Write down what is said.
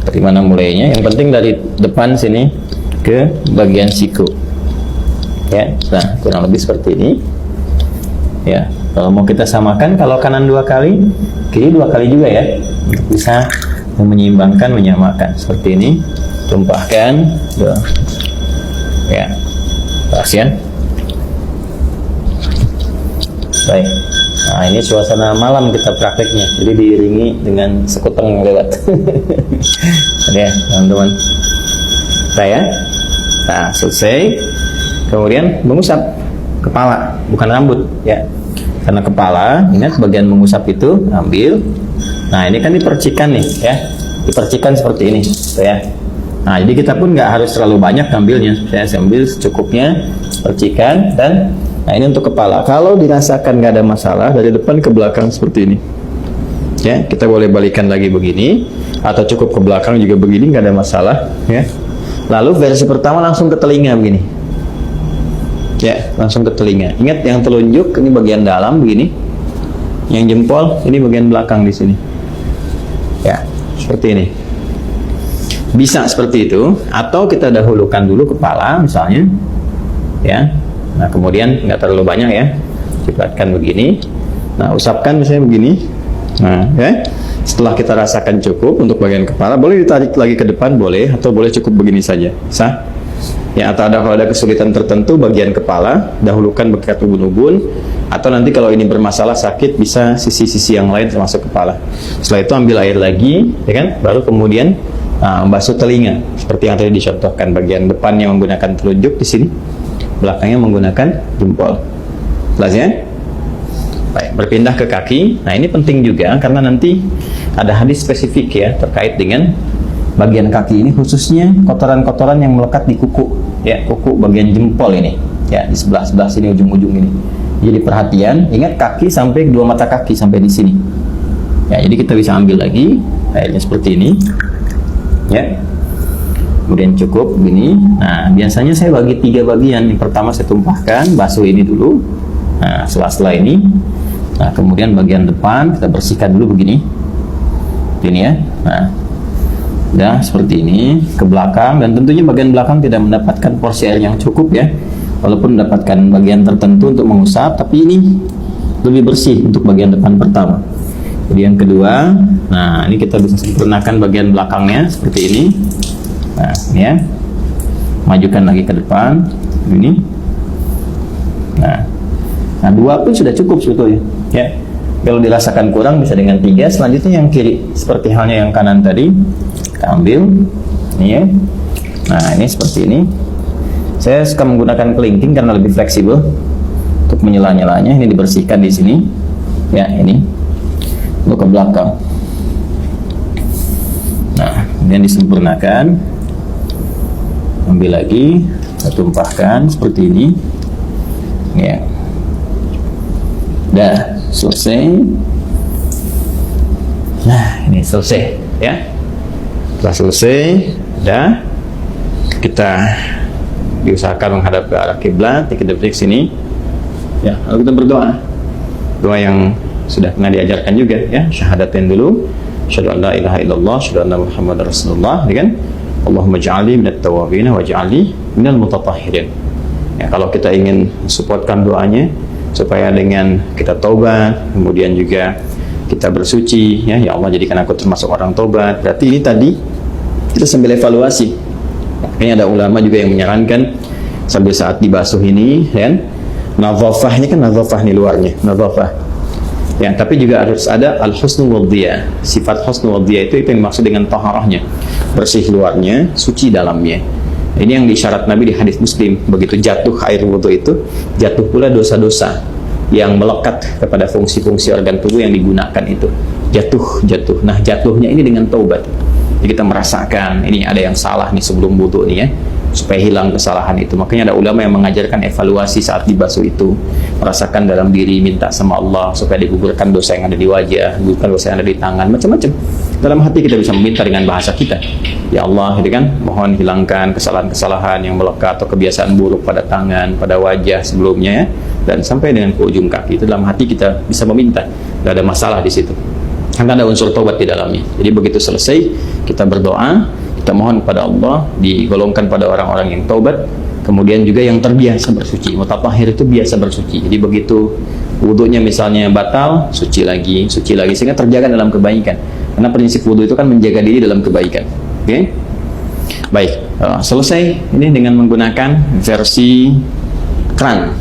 Dari mana mulainya? Yang penting dari depan sini ke bagian siku. Ya, nah kurang lebih seperti ini. Ya, kalau mau kita samakan, kalau kanan 2 kali, kiri 2 kali juga ya. Bisa menyeimbangkan, menyamakan seperti ini. Tumpahkan, ya, perhatian. Baik. Nah, ini suasana malam kita prakteknya, jadi diiringi dengan sekuteng lewat. Ya, teman-teman. Saya, nah selesai. Kemudian mengusap kepala, bukan rambut, ya. Karena kepala, ingat bagian mengusap itu ambil. Nah, ini kan dipercikan nih, ya. Dipercikan seperti ini, ya. Nah, jadi kita pun nggak harus terlalu banyak ngambilnya. Saya ambil secukupnya, percikan, dan nah ini untuk kepala. Kalau dirasakan nggak ada masalah, dari depan ke belakang seperti ini. Ya, kita boleh balikan lagi begini, atau cukup ke belakang juga begini, nggak ada masalah. Ya. Lalu versi pertama langsung ke telinga begini. Ya, langsung ke telinga. Ingat yang telunjuk ini bagian dalam begini, yang jempol ini bagian belakang di sini. Ya, seperti ini. Bisa seperti itu, atau kita dahulukan dulu kepala misalnya. Ya. Nah, kemudian nggak terlalu banyak ya, cipratkan begini. Nah, usapkan misalnya begini. Nah, ya. Setelah kita rasakan cukup untuk bagian kepala, boleh ditarik lagi ke depan, boleh, atau boleh cukup begini saja, sah. Ya, atau kalau ada kesulitan tertentu bagian kepala, dahulukan bekas ubun-ubun, atau nanti kalau ini bermasalah sakit bisa sisi-sisi yang lain termasuk kepala. Setelah itu ambil air lagi, ya kan? Baru kemudian basuh telinga, seperti yang tadi dicontohkan. Bagian depannya menggunakan telunjuk di sini, belakangnya menggunakan jempol. Jelas ya? Baik, berpindah ke kaki. Nah, ini penting juga karena nanti ada hadis spesifik ya terkait dengan bagian kaki ini, khususnya kotoran-kotoran yang melekat di kuku, ya, kuku bagian jempol ini, ya, di sebelah-sebelah sini ujung-ujung ini. Jadi perhatian, ingat kaki sampai 2 mata kaki sampai di sini. Ya, jadi kita bisa ambil lagi airnya seperti ini. Ya. Kemudian cukup begini. Nah, biasanya saya bagi 3 bagian. Yang pertama saya tumpahkan, basuh ini dulu. Nah, setelah ini, nah kemudian bagian depan kita bersihkan dulu begini. Ini ya. Nah, udah seperti ini ke belakang, dan tentunya bagian belakang tidak mendapatkan porsi air yang cukup ya. Walaupun mendapatkan bagian tertentu untuk mengusap, tapi ini lebih bersih untuk bagian depan pertama. Kemudian kedua, nah ini kita bisa sempurnakan bagian belakangnya seperti ini. Nah, ini ya, majukan lagi ke depan, ini. Nah 2 pun sudah cukup sebetulnya. Ya, kalau dirasakan kurang bisa dengan 3. Selanjutnya yang kiri, seperti halnya yang kanan tadi, kita ambil, ini ya. Nah ini seperti ini. Saya suka menggunakan kelingking karena lebih fleksibel untuk menyela-nyelanya. Ini dibersihkan di sini, ya ini, untuk ke belakang. Nah, kemudian disempurnakan. Ambil lagi, kita tumpahkan seperti ini. Ya. Dah selesai. Nah, ini selesai ya. Setelah selesai, dah kita diusahakan menghadap ke arah kiblat. Kita berdiri sini. Ya, lalu kita berdoa. Doa yang sudah pernah diajarkan juga ya. Syahadatin dulu. Asyhadu an la ilaha illallah, asyhadu anna Muhammadar Rasulullah, ya kan? Allahumma ja'alni minat tawabin wa ja'alni minal mutatahhirin. Ya, kalau kita ingin supportkan doanya supaya dengan kita taubat, kemudian juga kita bersuci, ya Allah jadikan aku termasuk orang taubat. Berarti ini tadi kita sambil evaluasi. Makanya ada ulama juga yang menyarankan sambil saat dibasuh ini, kan? Nadhafah ini kan nadhafah nih luarnya, nadhafah. Ya, tapi juga harus ada al-husnu wadhiya. Sifat husnu wadhiya itu yang dimaksud dengan taharahnya. Bersih luarnya, suci dalamnya. Ini yang disyarat Nabi di hadis Muslim. Begitu jatuh air wudhu itu, jatuh pula dosa-dosa yang melekat kepada fungsi-fungsi organ tubuh yang digunakan itu. Jatuh. Nah, jatuhnya ini dengan taubat. Jadi kita merasakan ini ada yang salah nih sebelum wudhu nih ya, supaya hilang kesalahan itu. Makanya ada ulama yang mengajarkan evaluasi saat dibasuh itu, merasakan dalam diri, minta sama Allah supaya digugurkan dosa yang ada di wajah, digugurkan dosa yang ada di tangan, macam-macam. Dalam hati kita bisa meminta dengan bahasa kita, ya Allah, gitu kan, mohon hilangkan kesalahan-kesalahan yang melekat atau kebiasaan buruk pada tangan, pada wajah sebelumnya ya, dan sampai dengan ke ujung kaki. Itu dalam hati kita bisa meminta, tidak ada masalah di situ. Karena ada unsur taubat di dalamnya. Jadi begitu selesai, kita berdoa, kita mohon kepada Allah, digolongkan pada orang-orang yang taubat, kemudian juga yang terbiasa bersuci. Mutatahhir itu biasa bersuci. Jadi begitu wudunya misalnya batal, suci lagi, sehingga terjaga dalam kebaikan. Karena prinsip wudu itu kan menjaga diri dalam kebaikan. Oke? Baik, selesai ini dengan menggunakan versi keran.